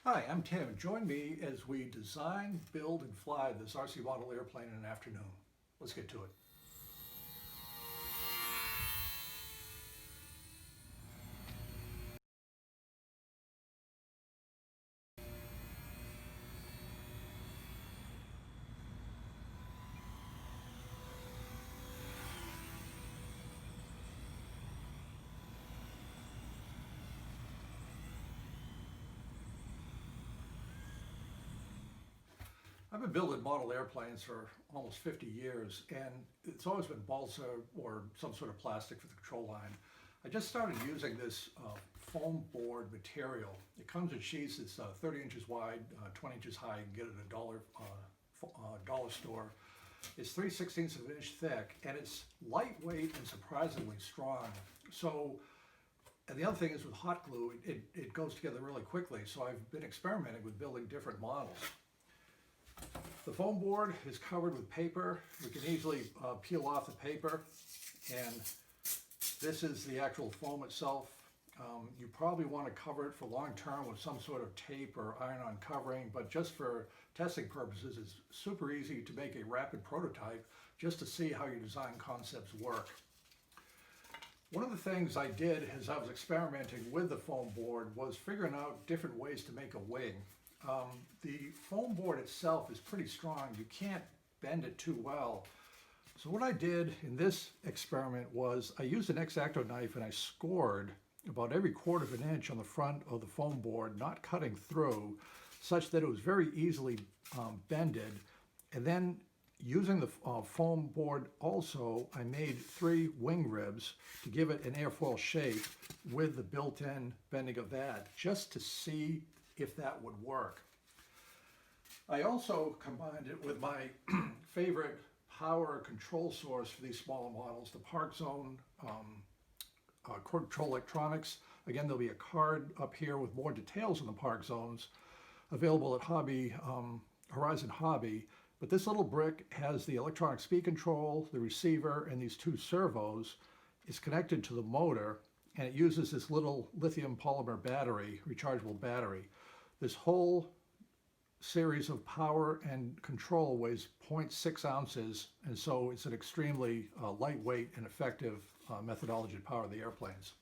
Hi, I'm Tim. Join me as we design, build, and fly this RC model airplane in an afternoon. Let's get to it. I've been building model airplanes for almost 50 years, and it's always been balsa or some sort of plastic for the control line. I just started using this foam board material. It comes in sheets. It's 30 inches wide, 20 inches high. You can get it at a dollar store. It's 3/16 of an inch thick, and it's lightweight and surprisingly strong. And the other thing is with hot glue, it goes together really quickly. So I've been experimenting with building different models. The foam board is covered with paper. We can easily peel off the paper, and this is the actual foam itself. You probably want to cover it for long term with some sort of tape or iron-on covering, but just for testing purposes, it's super easy to make a rapid prototype just to see how your design concepts work. One of the things I did as I was experimenting with the foam board was figuring out different ways to make a wing. The foam board itself is pretty strong. You can't bend it too well. So what I did in this experiment was I used an X-Acto knife and I scored about every quarter of an inch on the front of the foam board, not cutting through, such that it was very easily bended. And then using the foam board also, I made 3 wing ribs to give it an airfoil shape with the built-in bending of that, just to see if that would work. I also combined it with my favorite power control source for these smaller models, the ParkZone control electronics. Again, there'll be a card up here with more details on the ParkZones available at Horizon Hobby. But this little brick has the electronic speed control, the receiver, and these 2 servos. It's connected to the motor, and it uses this little lithium polymer battery, rechargeable battery. This whole series of power and control weighs 0.6 ounces, and so it's an extremely lightweight and effective methodology to power the airplanes.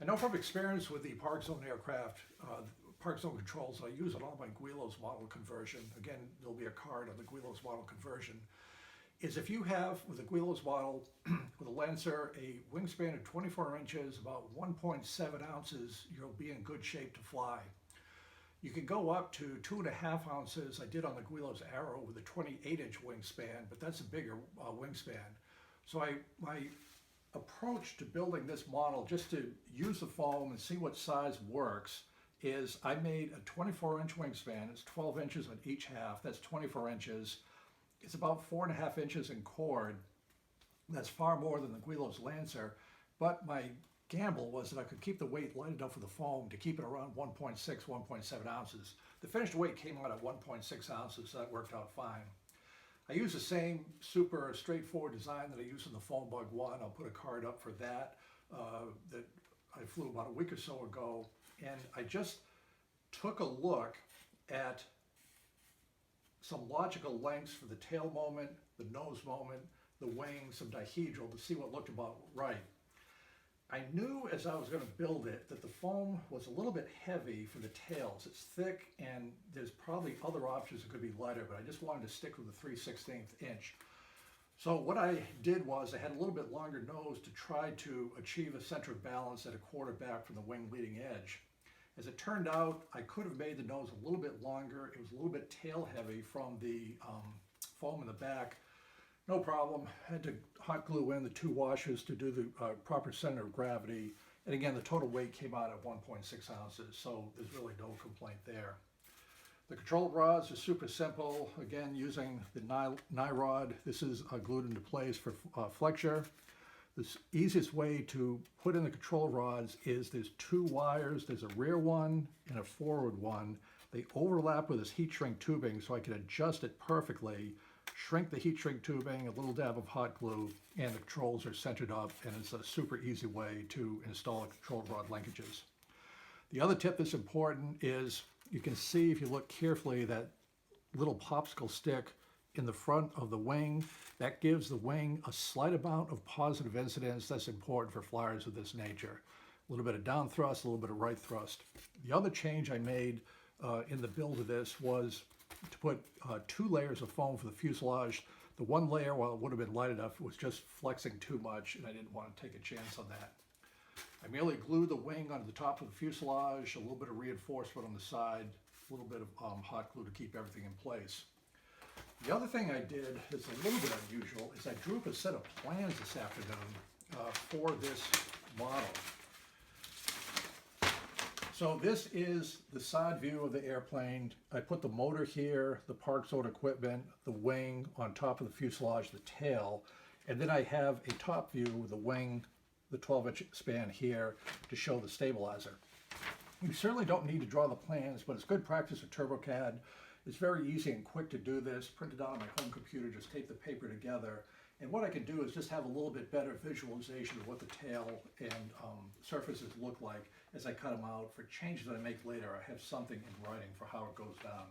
I know from experience with the ParkZone aircraft, ParkZone controls I use on all my Guilos model conversion. Again, there'll be a card on the Guilos model conversion. Is if you have, with a Guilos model, with a Lancer, a wingspan of 24 inches, about 1.7 ounces, you'll be in good shape to fly. You can go up to 2.5 ounces. I did on the Guilos Arrow with a 28-inch wingspan, but that's a bigger wingspan. So my approach to building this model, just to use the foam and see what size works, is I made a 24-inch wingspan. It's 12 inches on each half. That's 24 inches. It's about 4.5 inches in chord. That's far more than the Guilos Lancer, but my gamble was that I could keep the weight light enough for the foam to keep it around 1.6, 1.7 ounces. The finished weight came out at 1.6 ounces, so that worked out fine. I use the same super straightforward design that I used in the Foam Bug 1. I'll put a card up for that, that I flew about a week or so ago. And I just took a look at some logical lengths for the tail moment, the nose moment, the wings, some dihedral to see what looked about right. I knew as I was going to build it that the foam was a little bit heavy for the tails. It's thick, and there's probably other options that could be lighter, but I just wanted to stick with the 3/16 inch. So what I did was I had a little bit longer nose to try to achieve a center of balance at a quarter back from the wing leading edge. As it turned out, I could have made the nose a little bit longer. It was a little bit tail heavy from the foam in the back. No problem. I had to hot glue in the 2 washers to do the proper center of gravity. And again, the total weight came out at 1.6 ounces, so there's really no complaint there. The control rods are super simple. Again, using the nye rod. This is glued into place for flexure. The easiest way to put in the control rods is there's 2 wires. There's a rear one and a forward one. They overlap with this heat shrink tubing, so I can adjust it perfectly. Shrink the heat shrink tubing, a little dab of hot glue, and the controls are centered up, and it's a super easy way to install control rod linkages. The other tip that's important is you can see if you look carefully that little popsicle stick in the front of the wing. That gives the wing a slight amount of positive incidence that's important for flyers of this nature. A little bit of down thrust, a little bit of right thrust. The other change I made in the build of this was to put 2 layers of foam for the fuselage. The one layer, while it would have been light enough, was just flexing too much, and I didn't want to take a chance on that. I merely glued the wing onto the top of the fuselage, a little bit of reinforcement on the side, a little bit of hot glue to keep everything in place. The other thing I did is a little bit unusual, is I drew up a set of plans this afternoon for this model. So this is the side view of the airplane. I put the motor here, the ParkZone equipment, the wing on top of the fuselage, the tail, and then I have a top view with the wing, the 12-inch span here to show the stabilizer. You certainly don't need to draw the plans, but it's good practice with TurboCAD. It's very easy and quick to do this. Print it out on my home computer, just tape the paper together. And what I can do is just have a little bit better visualization of what the tail and surfaces look like as I cut them out. For changes that I make later, I have something in writing for how it goes down.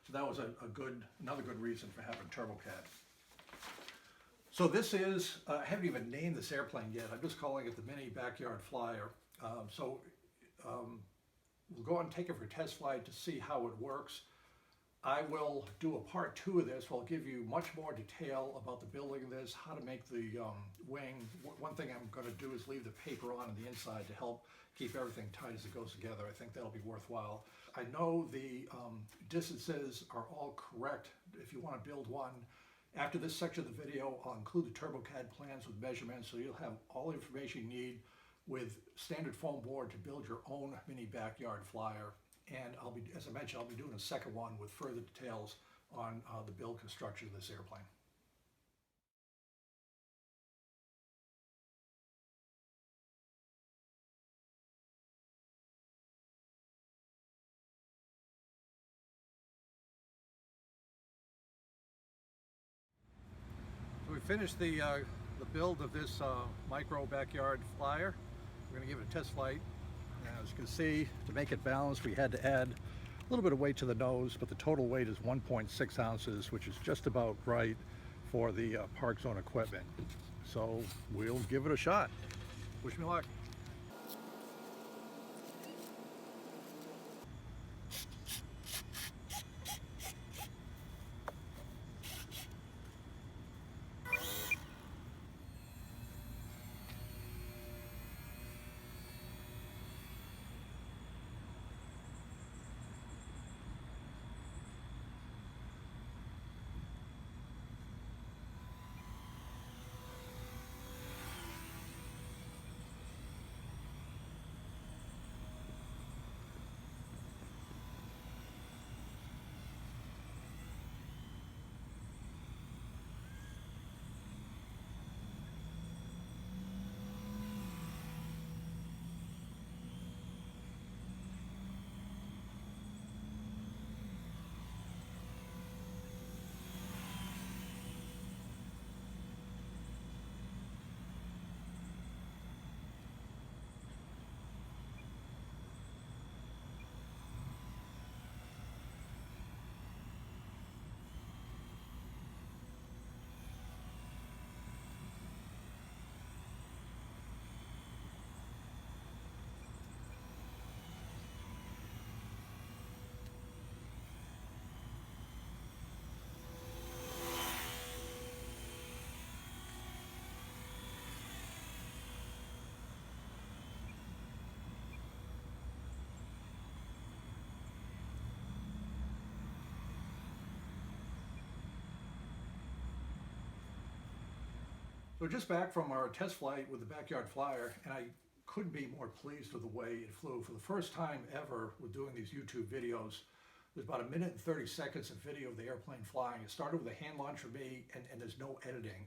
So that was another good reason for having TurboCAD. So this is, I haven't even named this airplane yet. I'm just calling it the Mini Backyard Flyer. We'll go out and take it for a test flight to see how it works. I will do a part 2 of this where I'll give you much more detail about the building of this, how to make the wing. One thing I'm going to do is leave the paper on the inside to help keep everything tight as it goes together. I think that'll be worthwhile. I know the distances are all correct if you want to build one. After this section of the video, I'll include the TurboCAD plans with measurements, so you'll have all the information you need with standard foam board to build your own mini backyard flyer. And I'll be, as I mentioned, I'll be doing a second one with further details on the build construction of this airplane. So we finished the build of this micro backyard flyer. We're going to give it a test flight. As you can see, to make it balanced, we had to add a little bit of weight to the nose, but the total weight is 1.6 ounces, which is just about right for the ParkZone equipment. So we'll give it a shot. Wish me luck. So just back from our test flight with the Backyard Flyer, and I couldn't be more pleased with the way it flew. For the first time ever with doing these YouTube videos, there's about 1 minute and 30 seconds of video of the airplane flying. It started with a hand launch for me, and there's no editing.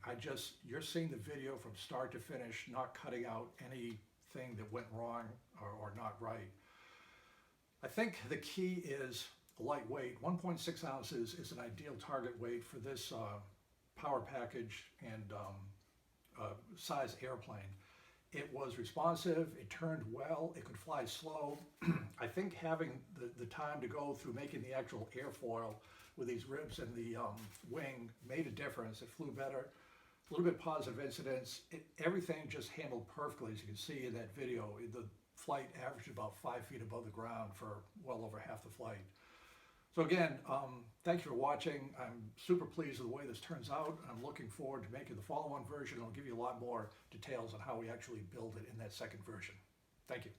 You're seeing the video from start to finish, not cutting out anything that went wrong or not right. I think the key is lightweight. 1.6 ounces is an ideal target weight for this power package and size airplane. It was responsive, it turned well, it could fly slow. I think having the time to go through making the actual airfoil with these ribs and the wing made a difference. It flew better. A little bit positive incidents. Everything just handled perfectly, as you can see in that video. The flight averaged about 5 feet above the ground for well over half the flight. So again, thanks for watching. I'm super pleased with the way this turns out. I'm looking forward to making the follow-on version. I'll give you a lot more details on how we actually build it in that second version. Thank you.